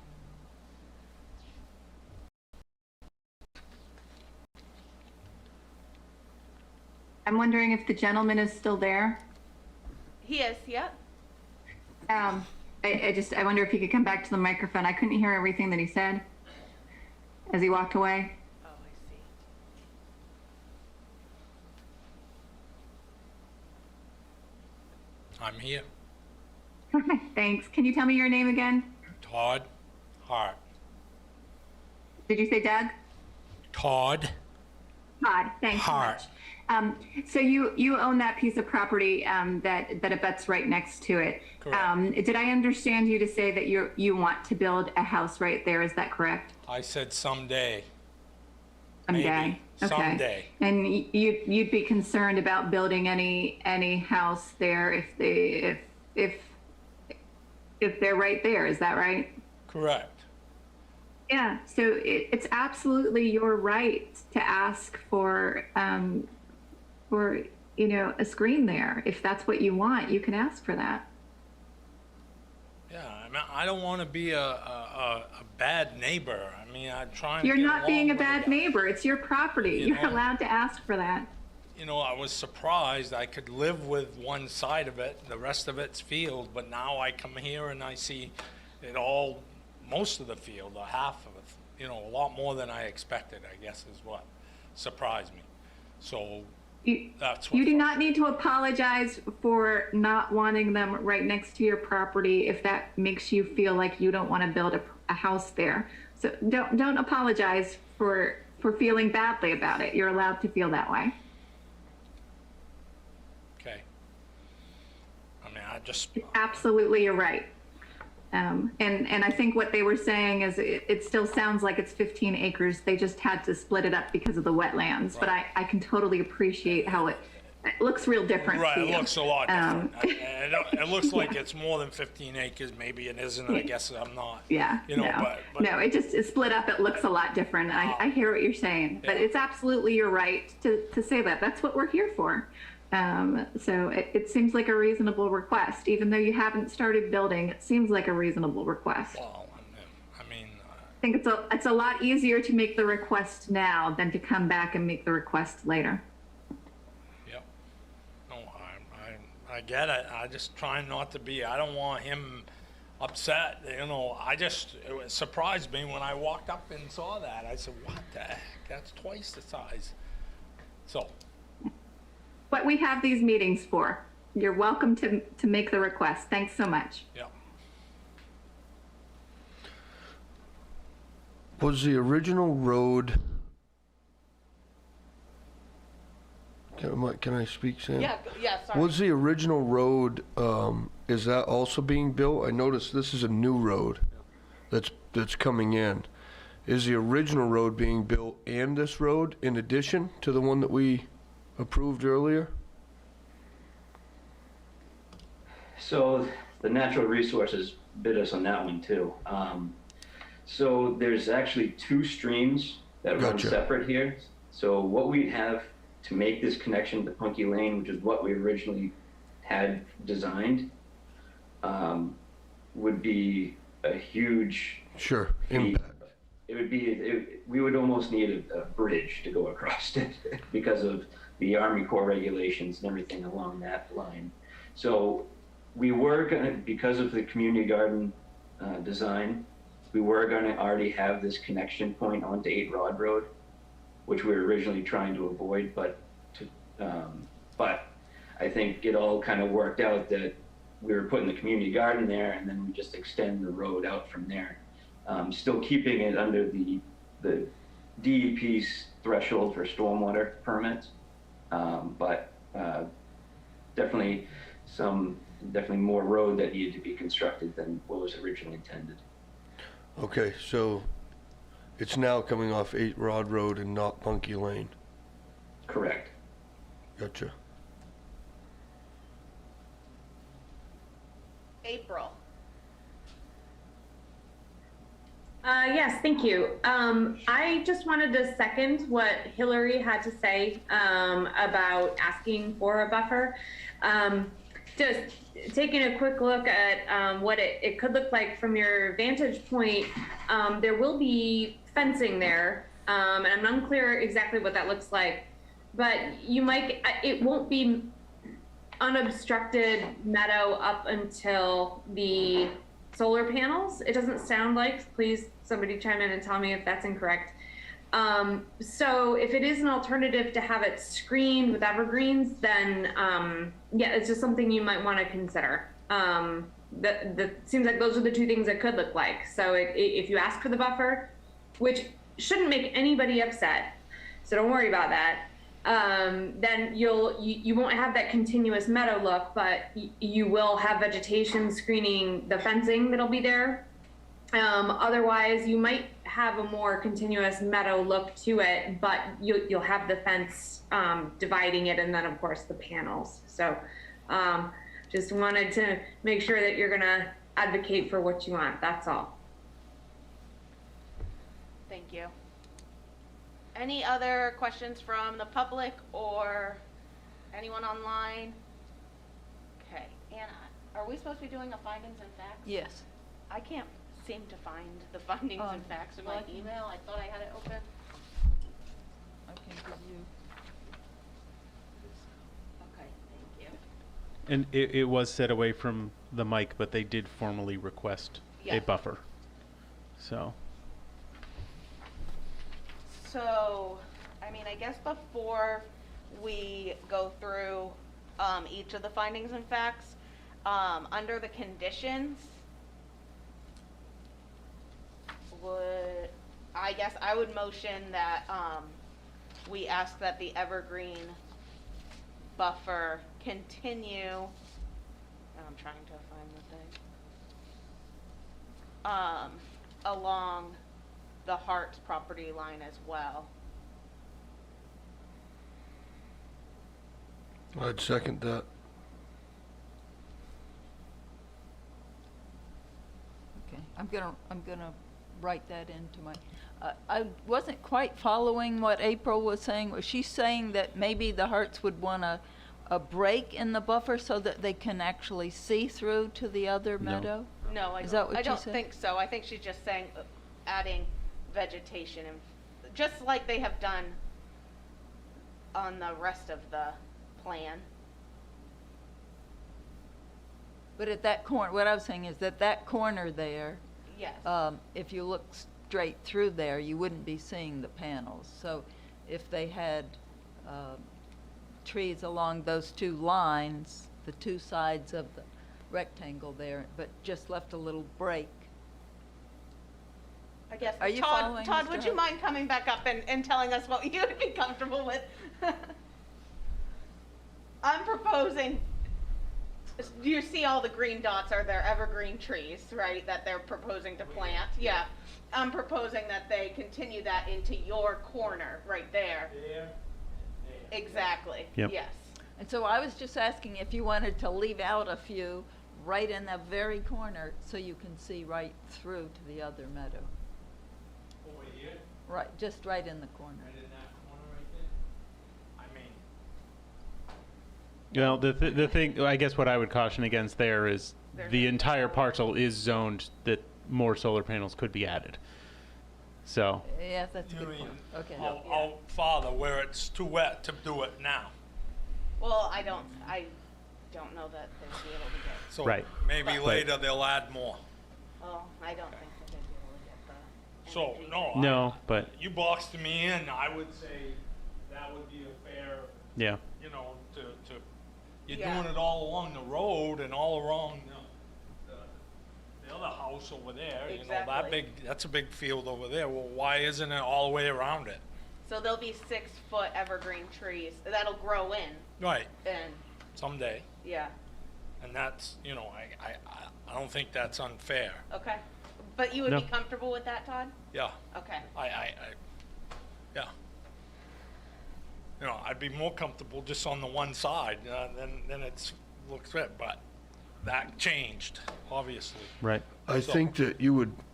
Speaker 4: I'm wondering if the gentleman is still there.
Speaker 1: He is, yeah.
Speaker 4: I wonder if he could come back to the microphone. I couldn't hear everything that he said as he walked away.
Speaker 1: Oh, I see.
Speaker 12: I'm here.
Speaker 4: Okay, thanks. Can you tell me your name again?
Speaker 12: Todd Hart.
Speaker 4: Did you say Doug?
Speaker 12: Todd
Speaker 4: Todd, thanks so
Speaker 12: Hart.
Speaker 4: much. So you own that piece of property that abuts right next to it.
Speaker 12: Correct.
Speaker 4: Did I understand you to say that you want to build a house right there? Is that correct?
Speaker 12: I said someday.
Speaker 4: Someday.
Speaker 12: Maybe.
Speaker 4: Okay.
Speaker 12: Someday.
Speaker 4: And you'd be concerned about building any house there if they're right there. Is that right?
Speaker 12: Correct.
Speaker 4: Yeah, so it's absolutely your right to ask for a screen there. If that's what you want, you can ask for that.
Speaker 12: Yeah, I mean, I don't want to be a bad neighbor. I mean, I'm trying.
Speaker 4: You're
Speaker 12: to get
Speaker 4: not being a
Speaker 12: along with
Speaker 4: bad
Speaker 12: the guy.
Speaker 4: neighbor. It's your property.
Speaker 12: You
Speaker 4: You're
Speaker 12: know?
Speaker 4: allowed to ask for that.
Speaker 12: You know, I was surprised. I could live with one side of it, the rest of it's field, but now I come here and I see it all, most of the field, or half of it. You know, a lot more than I expected, I guess, is what surprised me. So that's what.
Speaker 4: You do not need to apologize for not wanting them right next to your property if that makes you feel like you don't want to build a house there. So don't apologize for feeling badly about it. You're allowed to feel that way.
Speaker 12: Okay. I mean, I just.
Speaker 4: Absolutely, you're right. And I think what they were saying is it still sounds like it's 15 acres. They just had to split it up because of the wetlands. But I can totally appreciate how It looks real different
Speaker 12: Right,
Speaker 4: to
Speaker 12: it
Speaker 4: you.
Speaker 12: looks a lot different. It looks like it's more than 15 acres, maybe it isn't, I guess I'm not.
Speaker 4: Yeah,
Speaker 12: You know,
Speaker 4: no,
Speaker 12: but
Speaker 4: no, it's split up. It looks a lot different. I hear what you're saying, but
Speaker 12: Yeah.
Speaker 4: it's absolutely your right to say that. That's what we're here for. So it seems like a reasonable request, even though you haven't started building. It seems like a reasonable request.
Speaker 12: well, I mean,
Speaker 4: I think it's a lot easier to make the request now than to come back and make the request later.
Speaker 12: yep. No, I get it. I just trying not to be, I don't want him upset, you know. It surprised me when I walked up and saw that. I said, what the heck? That's twice the size. So,
Speaker 4: What we have these meetings for. You're welcome to make the request. Thanks so much.
Speaker 12: yeah.
Speaker 8: Was the original road? Can I speak, Sam?
Speaker 1: Yeah, sorry.
Speaker 8: Was the original road, is that also being built? I noticed this is a new road that's coming in. Is the original road being built and this road in addition to the one that we approved earlier?
Speaker 11: So the natural resources bid us on that one too. So there's actually two streams that run
Speaker 8: Gotcha.
Speaker 11: separate here. So what we have to make this connection to Punky Lane, which is what we originally had designed, would be a huge
Speaker 8: Sure,
Speaker 11: feat.
Speaker 8: impact.
Speaker 11: We would almost need a bridge to go across it because of the Army Corps regulations and everything along that line. So we were gonna, because of the community garden design, we were gonna already have this connection point onto 8 Rod Road, which we were originally trying to avoid, but I think it all kind of worked out that we were putting the community garden there and then we just extend the road out from there. Still keeping it under the DEP's threshold for stormwater permits, but definitely more road that needed to be constructed than what was originally intended.
Speaker 8: Okay, so it's now coming off 8 Rod Road and not Punky Lane.
Speaker 11: Correct.
Speaker 8: Gotcha.
Speaker 1: April.
Speaker 7: Yes, thank you. I just wanted to second what Hillary had to say about asking for a buffer. Just taking a quick look at what it could look like from your vantage point, there will be fencing there, and I'm unclear exactly what that looks like, but it won't be unobstructed meadow up until the solar panels. It doesn't sound like. Please, somebody chime in and tell me if that's incorrect. So if it is an alternative to have it screened with evergreens, then yeah, it's just something you might want to consider. That seems like those are the two things it could look like. So if you ask for the buffer, which shouldn't make anybody upset, so don't worry about that. Then you won't have that continuous meadow look, but you will have vegetation screening the fencing that'll be there. Otherwise, you might have a more continuous meadow look to it, but you'll have the fence dividing it, and then of course the panels. So just wanted to make sure that you're gonna advocate for what you want. That's all.
Speaker 1: Thank you. Any other questions from the public or anyone online? Okay, Anna, are we supposed to be doing a findings and facts?
Speaker 9: Yes.
Speaker 1: I can't seem to find the findings and facts in my email. I thought I had it open.
Speaker 9: I can give you.
Speaker 1: Okay, thank you.
Speaker 2: And it was set away from the mic, but they did formally request a
Speaker 1: Yeah.
Speaker 2: buffer. So,
Speaker 1: So, I mean, I guess before we go through each of the findings and facts, under the conditions, I would motion that we ask that the evergreen buffer continue, and I'm trying to find the thing, along the Hart's property line as well.
Speaker 8: I'd second that.
Speaker 9: Okay, I'm gonna write that into my, I wasn't quite following what April was saying. Was she saying that maybe the Harts would want a break in the buffer so that they can actually see through to the other
Speaker 2: No.
Speaker 9: meadow?
Speaker 1: No,
Speaker 9: Is that what
Speaker 1: I
Speaker 9: you
Speaker 1: don't
Speaker 9: said?
Speaker 1: think so. I think she's just saying adding vegetation and just like they have done on the rest of the plan.
Speaker 9: But at that corner, what I was saying is that corner there,
Speaker 1: Yes.
Speaker 9: if you look straight through there, you wouldn't be seeing the panels. So if they had trees along those two lines, the two sides of the rectangle there, but just left a little break.
Speaker 1: I guess.
Speaker 9: Are you
Speaker 1: Todd,
Speaker 9: following,
Speaker 1: Todd,
Speaker 9: Mr.
Speaker 1: would you
Speaker 9: Hunt?
Speaker 1: mind coming back up and telling us what you would be comfortable with? I'm proposing, you see all the green dots are their evergreen trees, right, that they're proposing to plant? Yeah. I'm proposing that they continue that into your corner, right there.
Speaker 12: There.
Speaker 1: Exactly.
Speaker 2: Yep.
Speaker 1: Yes.
Speaker 9: And so I was just asking if you wanted to leave out a few right in that very corner so you can see right through to the other meadow.
Speaker 12: Over here,
Speaker 9: Right, just right in the corner.
Speaker 12: right in that corner right there. I mean,
Speaker 2: Well, the thing, I guess what I would caution against there is the entire parcel is zoned that more solar panels could be added. So,
Speaker 9: Yeah, that's a
Speaker 12: you
Speaker 9: good
Speaker 12: mean
Speaker 9: point. Okay.
Speaker 12: out farther where it's too wet to do it now.
Speaker 1: Well, I don't know that they'd be able to get,
Speaker 12: So
Speaker 2: Right.
Speaker 12: maybe
Speaker 1: But-
Speaker 12: later they'll add more.
Speaker 1: oh, I don't think that they'd be able to get the
Speaker 12: So,
Speaker 1: energy.
Speaker 12: no.
Speaker 2: no, but,
Speaker 12: You boxed me in, I would say that would be a fair,
Speaker 2: yeah.
Speaker 12: you know, you're
Speaker 1: Yeah.
Speaker 12: doing it all along the road and all along the other house over there, you know,
Speaker 1: Exactly.
Speaker 12: that's a big field over there. Well, why isn't it all the way around it?
Speaker 1: So there'll be 6-foot evergreen trees that'll grow in,
Speaker 12: Right,
Speaker 1: and
Speaker 12: someday.
Speaker 1: yeah,
Speaker 12: And that's, you know, I don't think that's unfair.
Speaker 1: okay. But you would
Speaker 2: No.
Speaker 1: be comfortable with that, Todd?
Speaker 12: Yeah,
Speaker 1: Okay.
Speaker 12: yeah. You know, I'd be more comfortable just on the one side, then it's, looks good, but that changed, obviously.
Speaker 2: Right.
Speaker 8: I
Speaker 12: So-
Speaker 8: think that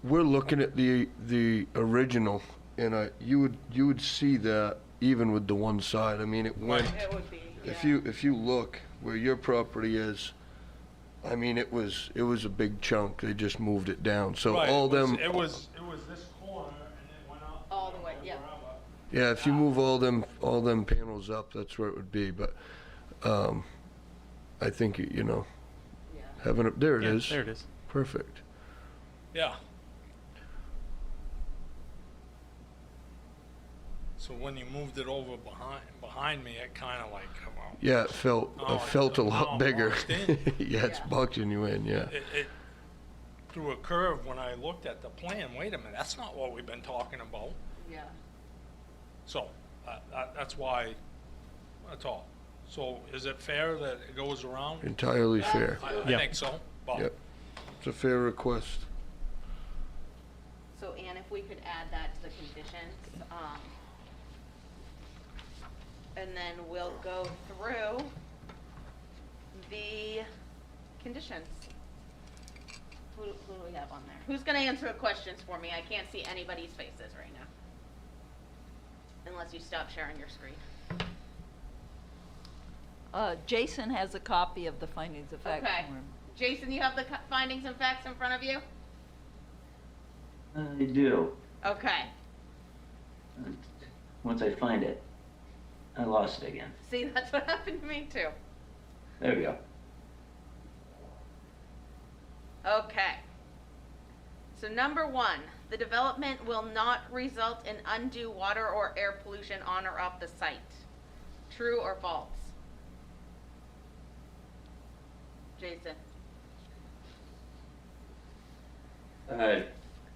Speaker 8: we're looking at the original, and you would see that even with the one side. I mean, it went,
Speaker 1: It would be, yeah.
Speaker 8: if you look where your property is, I mean, it was a big chunk. They just moved it down. So
Speaker 12: Right,
Speaker 8: all them,
Speaker 12: It was this corner and then went up.
Speaker 1: All the way, yeah.
Speaker 12: wherever.
Speaker 8: yeah, if you move all them panels up, that's where it would be. But I think, you know,
Speaker 1: Yeah.
Speaker 8: having it, there it
Speaker 2: Yeah,
Speaker 8: is.
Speaker 2: there it is.
Speaker 8: Perfect.
Speaker 12: Yeah. So when you moved it over behind me, it kind of like, well,
Speaker 8: Yeah, it felt
Speaker 12: Oh,
Speaker 8: a
Speaker 12: now
Speaker 8: lot
Speaker 12: I'm
Speaker 8: bigger.
Speaker 12: boxed in.
Speaker 8: Yeah, it's
Speaker 1: Yeah.
Speaker 8: boxing you in. Yeah.
Speaker 12: it threw a curve when I looked at the plan. Wait a minute, that's not what we've been talking about.
Speaker 1: Yeah.
Speaker 12: So that's why, that's all. So is it fair that it goes around?
Speaker 8: Entirely fair.
Speaker 12: I
Speaker 2: Yeah.
Speaker 12: think so. Bob.
Speaker 8: Yep. It's a fair request.
Speaker 1: So Ann, if we could add that to the conditions, and then we'll go through the conditions. Who do we have on there? Who's gonna answer the questions for me? I can't see anybody's faces right now. Unless you stop sharing your screen.
Speaker 9: Jason has a copy of the findings of fact
Speaker 1: Okay.
Speaker 9: form.
Speaker 1: Jason, you have the findings and facts in front of you?
Speaker 11: I do.
Speaker 1: Okay.
Speaker 11: Once I find it, I lost it again.
Speaker 1: See, that's what happened to me too.
Speaker 11: There we go.
Speaker 1: Okay. So number 1, the development will not result in undue water or air pollution on or off the site. True or false? Jason?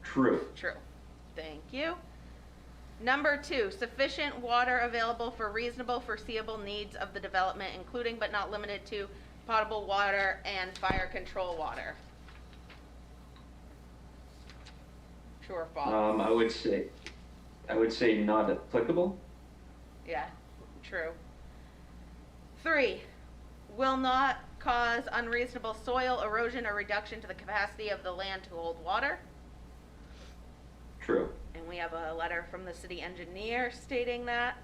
Speaker 11: True.
Speaker 1: True. Thank you. Number 2, sufficient water available for reasonable foreseeable needs of the development, including but not limited to potable water and fire control water. True or false?
Speaker 11: I would say not applicable.
Speaker 1: Yeah, true. 3, will not cause unreasonable soil erosion or reduction to the capacity of the land to hold water.
Speaker 11: True.
Speaker 1: And we have a letter from the city engineer stating that.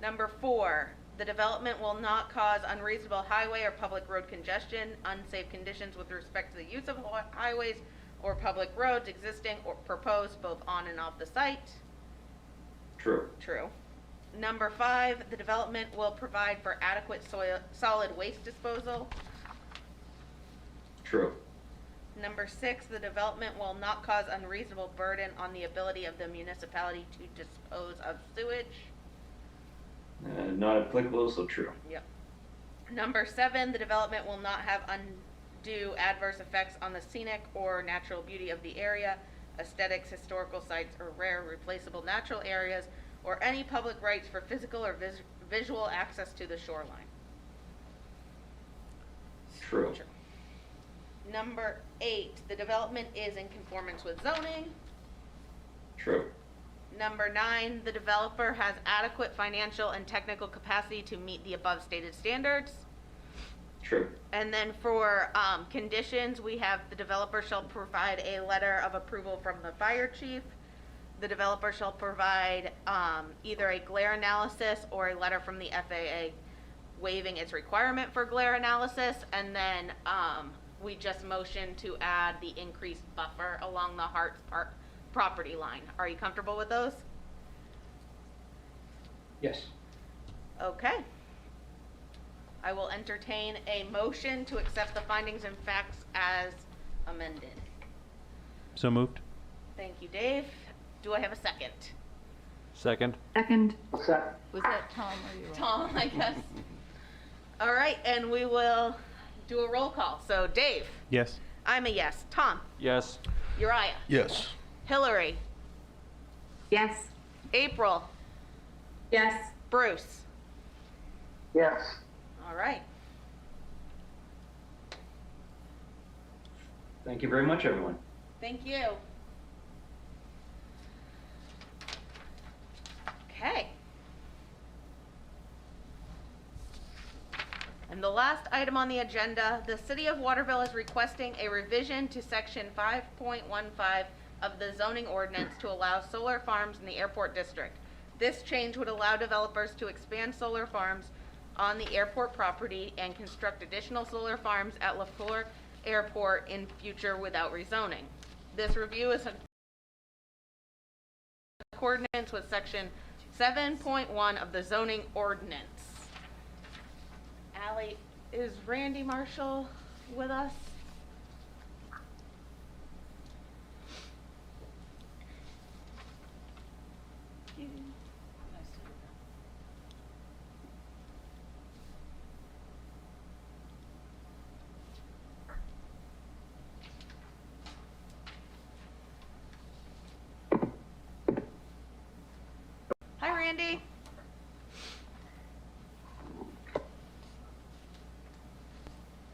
Speaker 1: Number 4, the development will not cause unreasonable highway or public road congestion, unsafe conditions with respect to the use of highways or public roads existing or proposed both on and off the site.
Speaker 11: True.
Speaker 1: True. Number 5, the development will provide for adequate solid waste disposal.
Speaker 11: True.
Speaker 1: Number 6, the development will not cause unreasonable burden on the ability of the municipality to dispose of sewage.
Speaker 11: Not applicable, so true.
Speaker 1: Yep. Number 7, the development will not have undue adverse effects on the scenic or natural beauty of the area, aesthetics, historical sites, or rare replaceable natural areas, or any public rights for physical or visual access to the shoreline.
Speaker 11: True.
Speaker 1: Number 8, the development is in conformance with zoning.
Speaker 11: True.
Speaker 1: Number 9, the developer has adequate financial and technical capacity to meet the above stated standards.
Speaker 11: True.
Speaker 1: And then for conditions, we have the developer shall provide a letter of approval from the fire chief. The developer shall provide either a glare analysis or a letter from the FAA waiving its requirement for glare analysis. And then we just motion to add the increased buffer along the Hart's property line. Are you comfortable with those?
Speaker 11: Yes.
Speaker 1: Okay. I will entertain a motion to accept the findings and facts as amended.
Speaker 2: So moved.
Speaker 1: Thank you, Dave. Do I have a second?
Speaker 10: Second.
Speaker 4: Second.
Speaker 6: What's that?
Speaker 9: Was that Tom or you?
Speaker 1: Tom, I guess. All right, and we will do a roll call. So Dave?
Speaker 2: Yes.
Speaker 1: I'm a yes. Tom?
Speaker 10: Yes.
Speaker 1: Uriah?
Speaker 8: Yes.
Speaker 1: Hillary?
Speaker 4: Yes.
Speaker 1: April?
Speaker 7: Yes.
Speaker 1: Bruce?
Speaker 6: Yes.
Speaker 1: All right.
Speaker 11: Thank you very much, everyone.
Speaker 1: Thank you. Okay. And the last item on the agenda, the City of Waterville is requesting a revision to Section 5.15 of the zoning ordinance to allow solar farms in the airport district. This change would allow developers to expand solar farms on the airport property and construct additional solar farms at LaFleur Airport in future without rezoning. This review is in accordance with Section 7.1 of the zoning ordinance. Allie, is Randy Marshall with us? Hi, Randy.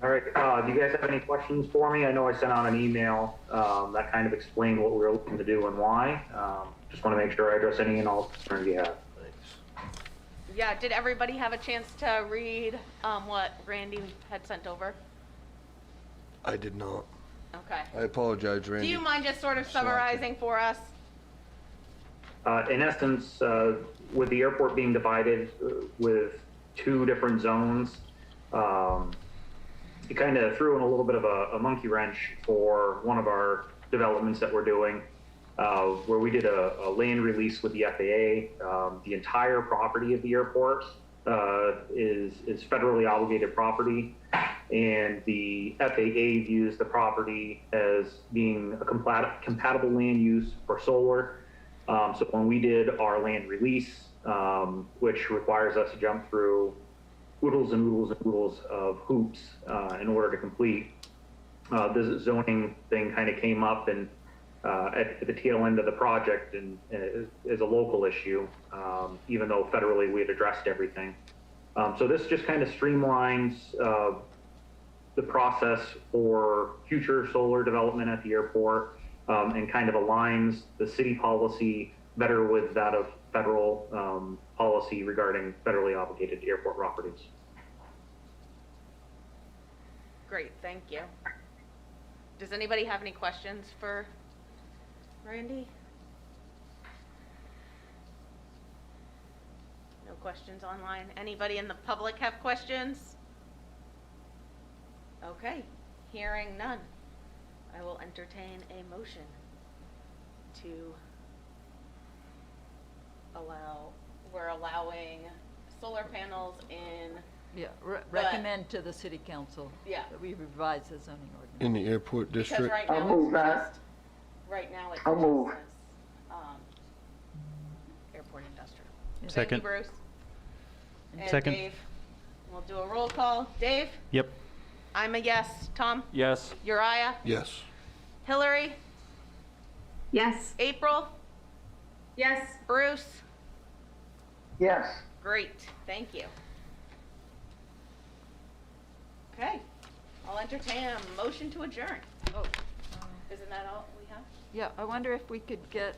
Speaker 13: All right, do you guys have any questions for me? I know I sent out an email that kind of explained what we were looking to do and why. Just want to make sure I address any and all concerns you have.
Speaker 8: Thanks.
Speaker 1: Yeah, did everybody have a chance to read what Randy had sent over?
Speaker 8: I did not.
Speaker 1: Okay.
Speaker 8: I apologize, Randy.
Speaker 1: Do you mind just sort of summarizing for us?
Speaker 13: In essence, with the airport being divided with 2 different zones, it kind of threw in a little bit of a monkey wrench for one of our developments that we're doing, where we did a land release with the FAA. The entire property of the airport is federally obligated property, and the FAA views the property as being a compatible land use for solar. So when we did our land release, which requires us to jump through oodles and oodles and oodles of hoops in order to complete, this zoning thing kind of came up and at the tail end of the project and is a local issue, even though federally we had addressed everything. So this just kind of streamlines the process for future solar development at the airport, and kind of aligns the city policy better with that of federal policy regarding federally obligated airport properties.
Speaker 1: Great, thank you. Does anybody have any questions for Randy? No questions online. Anybody in the public have questions? Okay, hearing none. I will entertain a motion to we're allowing solar panels in,
Speaker 9: Yeah, recommend to the city council.
Speaker 1: Yeah.
Speaker 9: That we revise the zoning ordinance.
Speaker 8: In the airport
Speaker 1: because
Speaker 8: district.
Speaker 1: right
Speaker 6: I'll
Speaker 1: now
Speaker 6: move
Speaker 1: it's
Speaker 6: that.
Speaker 1: just, right now it's
Speaker 6: I'll
Speaker 1: just
Speaker 6: move.
Speaker 1: says, airport industrial. Thank
Speaker 2: Second.
Speaker 1: you, Bruce. And
Speaker 2: Second.
Speaker 1: Dave, we'll do a roll call. Dave?
Speaker 2: Yep.
Speaker 1: I'm a yes. Tom?
Speaker 10: Yes.
Speaker 1: Uriah?
Speaker 8: Yes.
Speaker 1: Hillary?
Speaker 4: Yes.
Speaker 1: April?
Speaker 7: Yes.
Speaker 1: Bruce?
Speaker 6: Yes.
Speaker 1: Great, thank you. Okay, I'll entertain a motion to adjourn.
Speaker 9: Oh,
Speaker 1: Isn't that all we have?
Speaker 9: yeah, I wonder if we could get,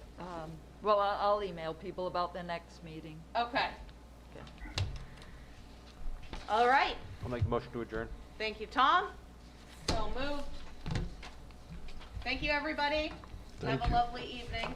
Speaker 9: well, I'll email people about the next meeting.
Speaker 1: Okay,
Speaker 9: Okay.
Speaker 1: all right.
Speaker 10: I'll make the motion to adjourn.
Speaker 1: Thank you, Tom. So moved. Thank you, everybody.
Speaker 8: Thank
Speaker 1: Have
Speaker 8: you.
Speaker 1: a lovely evening.